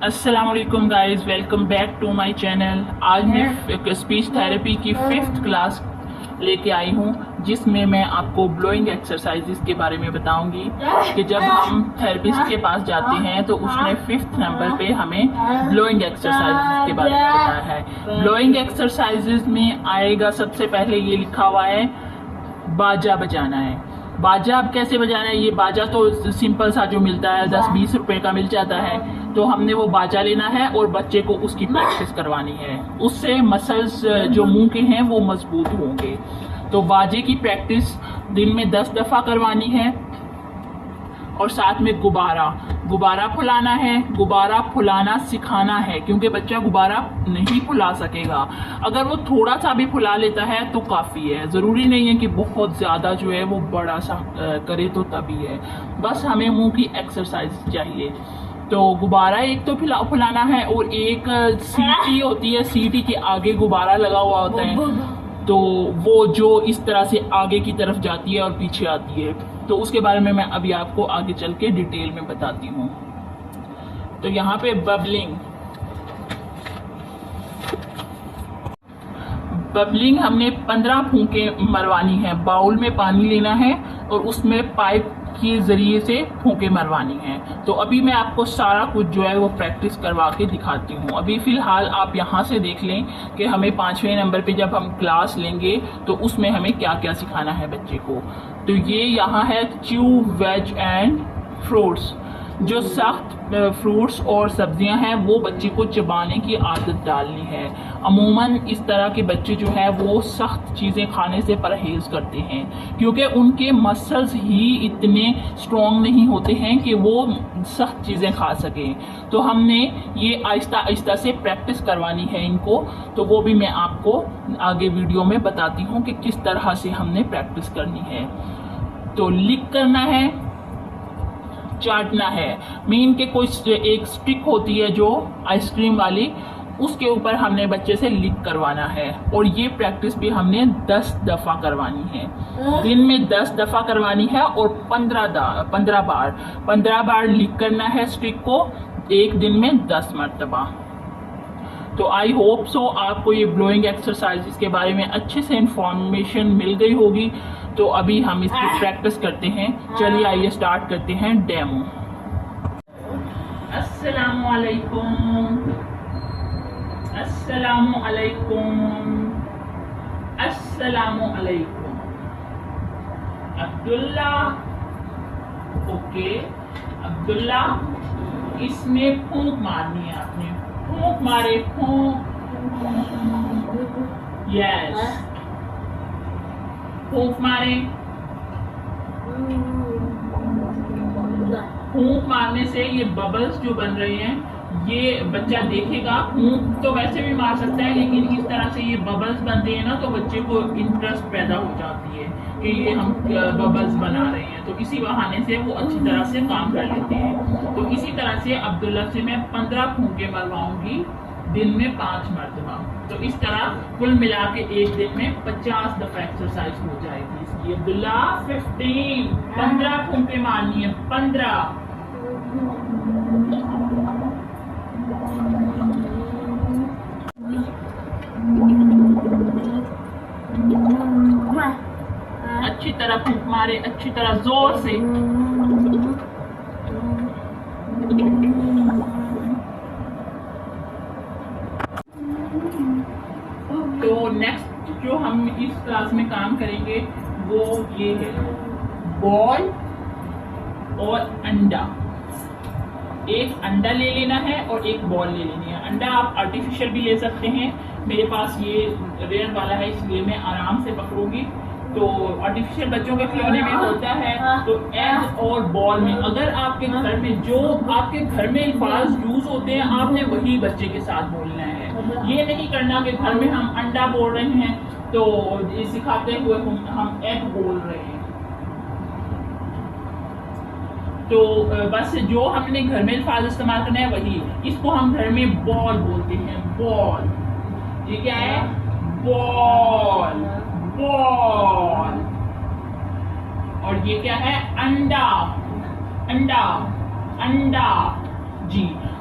अस्सलाम वालेकुम guys, welcome back to my channel. आज मैं स्पीच थेरेपी की 5th क्लास लेके आई हूँ, जिसमें मैं आपको ब्लोइंग एक्सरसाइजेस के बारे में बताऊंगी कि जब हम थेरेपिस्ट के पास जाते हैं तो उसने 5th नंबर पे हमें ब्लोइंग एक्सरसाइजेस के बारे में बताया है। ब्लोइंग एक्सरसाइजेस में आएगा, सबसे पहले ये लिखा हुआ है बाजा बजाना है। बाजा अब कैसे बजाना है? ये बाजा तो सिंपल सा जो मिलता है 10-20 रुपए का मिल जाता है, तो हमने वो बाजा लेना है और बच्चे को उसकी प्रैक्टिस करवानी है। उससे मसल्स जो मुंह के हैं वो मजबूत होंगे। तो बाजे की प्रैक्टिस दिन में 10 दफा करवानी है। और साथ में गुब्बारा फुलाना है। गुब्बारा फुलाना सिखाना है, क्योंकि बच्चा गुब्बारा नहीं फुला सकेगा। अगर वो थोड़ा सा भी फुला लेता है तो काफ़ी है, ज़रूरी नहीं है कि बहुत ज़्यादा जो है वो बड़ा सा करे तो तभी है। बस हमें मुंह की एक्सरसाइज चाहिए। तो गुब्बारा एक तो फुलाना है, और एक सीटी होती है, सीटी के आगे गुब्बारा लगा हुआ होता है, तो वो जो इस तरह से आगे की तरफ जाती है और पीछे आती है। तो उसके बारे में मैं अभी आपको आगे चल के डिटेल में बताती हूँ। तो यहाँ पे बबलिंग हमने 15 फूंके मरवानी है। बाउल में पानी लेना है और उसमें पाइप के जरिए से फूंके मरवानी है। तो अभी मैं आपको सारा कुछ जो है वो प्रैक्टिस करवा के दिखाती हूँ। अभी फिलहाल आप यहाँ से देख लें कि हमें 5वें नंबर पे जब हम क्लास लेंगे तो उसमें हमें क्या क्या सिखाना है बच्चे को। तो ये यहाँ है च्यू वेज एंड फ्रूट्स। जो सख्त फ्रूट्स और सब्जियां हैं वो बच्चे को चबाने की आदत डालनी है। अमूमन इस तरह के बच्चे जो है वो सख्त चीज़ें खाने से परहेज करते हैं, क्योंकि उनके मसल्स ही इतने स्ट्रॉन्ग नहीं होते हैं कि वो सख्त चीज़ें खा सकें। तो हमने ये आहिस्ता आहिस्ता से प्रैक्टिस करवानी है इनको। तो वो भी मैं आपको आगे वीडियो में बताती हूँ कि किस तरह से हमने प्रैक्टिस करनी है। तो लिक करना है, चाटना है। मीन के कोई एक स्टिक होती है जो आइसक्रीम वाली, उसके ऊपर हमने बच्चे से लिक करवाना है। और ये प्रैक्टिस भी हमने 10 दफा करवानी है। दिन में 10 दफा करवानी है और 15 बार लिक करना है स्टिक को, एक दिन में 10 मरतबा। तो आई होप सो आपको ये ब्लोइंग एक्सरसाइजेस के बारे में अच्छे से इंफॉर्मेशन मिल गई होगी। तो अभी हम इसकी प्रैक्टिस करते हैं। चलिए आइए स्टार्ट करते हैं डेमो। अस्सलामु अलैकुम, अस्सलामु अलैकुम, अस्सलामु अलैकुम। अब्दुल्ला, ओके अब्दुल्ला, इसमें फूंक मारनी है आपने। फूंक मारे, फूंक, यस, फूंक मारे। फूंक मारने से ये बबल्स जो बन रहे हैं ये बच्चा देखेगा। फूंक तो वैसे भी मार सकता है, लेकिन इस तरह से ये बबल्स बनते हैं ना, तो बच्चे को इंटरेस्ट पैदा हो जाती है कि ये हम बबल्स बना रहे हैं। तो इसी बहाने से वो अच्छी तरह से काम कर लेते हैं। तो इसी तरह से अब्दुल्ला से मैं 15 फूंके मरवाऊंगी, दिन में 5 मरतबा। तो इस तरह कुल मिला के एक दिन में 50 दफा एक्सरसाइज हो जाएगी इसकी। अब्दुल्ला 15 फूंके मारनी है, 15। अच्छी तरह फूंक मारे, अच्छी तरह जोर से। तो नेक्स्ट जो हम इस क्लास में काम करेंगे वो ये है बॉल और अंडा। एक अंडा ले लेना है और एक बॉल ले लेनी है। अंडा आप आर्टिफिशियल भी ले सकते हैं, मेरे पास ये रेयर वाला है इसलिए मैं आराम से पकड़ूंगी। तो आर्टिफिशियल बच्चों के खिलौने में होता है। तो एग और बॉल में, अगर आपके घर में जो आपके घर में अल्फाज यूज होते हैं आपने वही बच्चे के साथ बोलना है। ये नहीं करना कि घर में हम अंडा बोल रहे हैं तो ये सिखाते हुए हम एग बोल रहे हैं। तो बस जो हमने घर में अल्फाज इस्तेमाल करना है वही। इसको हम घर में बॉल बोलते हैं, बॉल। ये क्या है? Ball, ball. और ये क्या है? अंडा, अंडा, अंडा। जी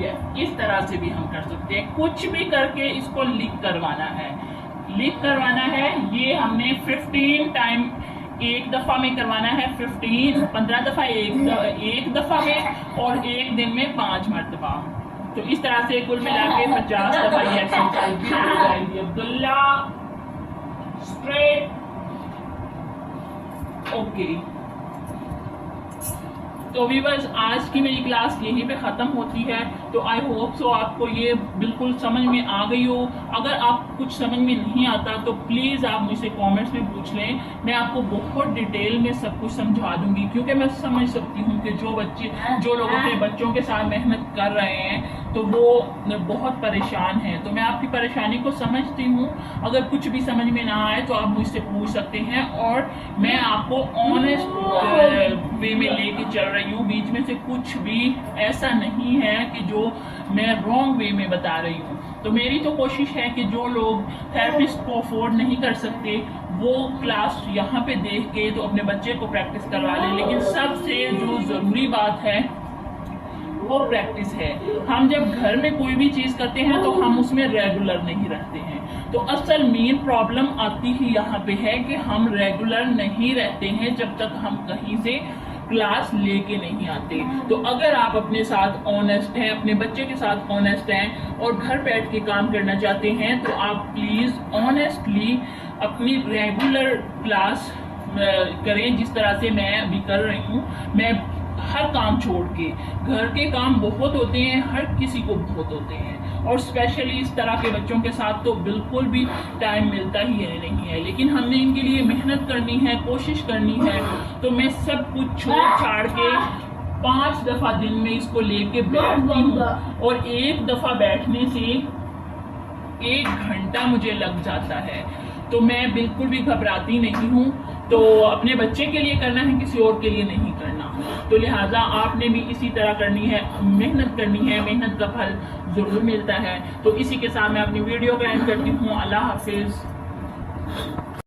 ये इस तरह से भी हम कर सकते हैं, कुछ भी करके इसको लिख करवाना है। ये हमने 15 टाइम एक दफा में करवाना है, 15 दफा एक दफा में, और एक दिन में 5 मरतबा। तो इस तरह से कुल मिला के 50 दफा ये एक्सरसाइज भी हो जाएगी। Abdullah straight, okay. तो व्यूअर्स, आज की मेरी क्लास यहीं पे ख़त्म होती है। तो आई होप सो आपको ये बिल्कुल समझ में आ गई हो। अगर आप कुछ समझ में नहीं आता तो प्लीज़ आप मुझसे कमेंट्स में पूछ लें, मैं आपको बहुत डिटेल में सब कुछ समझा दूंगी, क्योंकि मैं समझ सकती हूँ कि जो लोग अपने बच्चों के साथ मेहनत कर रहे हैं तो वो बहुत परेशान हैं। तो मैं आपकी परेशानी को समझती हूँ। अगर कुछ भी समझ में ना आए तो आप मुझसे पूछ सकते हैं, और मैं आपको ऑनेस्ट वे में लेके चल रही हूँ। बीच में से कुछ भी ऐसा नहीं है कि जो मैं रॉन्ग वे में बता रही हूँ। तो मेरी तो कोशिश है कि जो लोग थेरेपिस्ट को अफोर्ड नहीं कर सकते वो क्लास यहाँ पे देख के तो अपने बच्चे को प्रैक्टिस करवा लें। लेकिन सबसे जो ज़रूरी बात है वो प्रैक्टिस है। हम जब घर में कोई भी चीज़ करते हैं तो हम उसमें रेगुलर नहीं रहते हैं। तो असल मेन प्रॉब्लम आती ही यहाँ पे है कि हम रेगुलर नहीं रहते हैं जब तक हम कहीं से क्लास लेके नहीं आते। तो अगर आप अपने साथ ऑनेस्ट हैं, अपने बच्चे के साथ ऑनेस्ट हैं और घर बैठ के काम करना चाहते हैं, तो आप प्लीज़ ऑनेस्टली अपनी रेगुलर क्लास करें, जिस तरह से मैं अभी कर रही हूँ। मैं हर काम छोड़ के, घर के काम बहुत होते हैं, हर किसी को बहुत होते हैं, और स्पेशली इस तरह के बच्चों के साथ तो बिल्कुल भी टाइम मिलता ही नहीं है। लेकिन हमने इनके लिए मेहनत करनी है, कोशिश करनी है। तो मैं सब कुछ छोड़ छाड़ के 5 दफा दिन में इसको लेके बैठती हूँ, और एक दफा बैठने से 1 घंटा मुझे लग जाता है। तो मैं बिल्कुल भी घबराती नहीं हूँ। तो अपने बच्चे के लिए करना है, किसी और के लिए नहीं करना। तो लिहाजा आपने भी इसी तरह करनी है, मेहनत करनी है, मेहनत का फल जरूर मिलता है। तो इसी के साथ मैं अपनी वीडियो का एंड करती हूँ। अल्लाह हाफिज।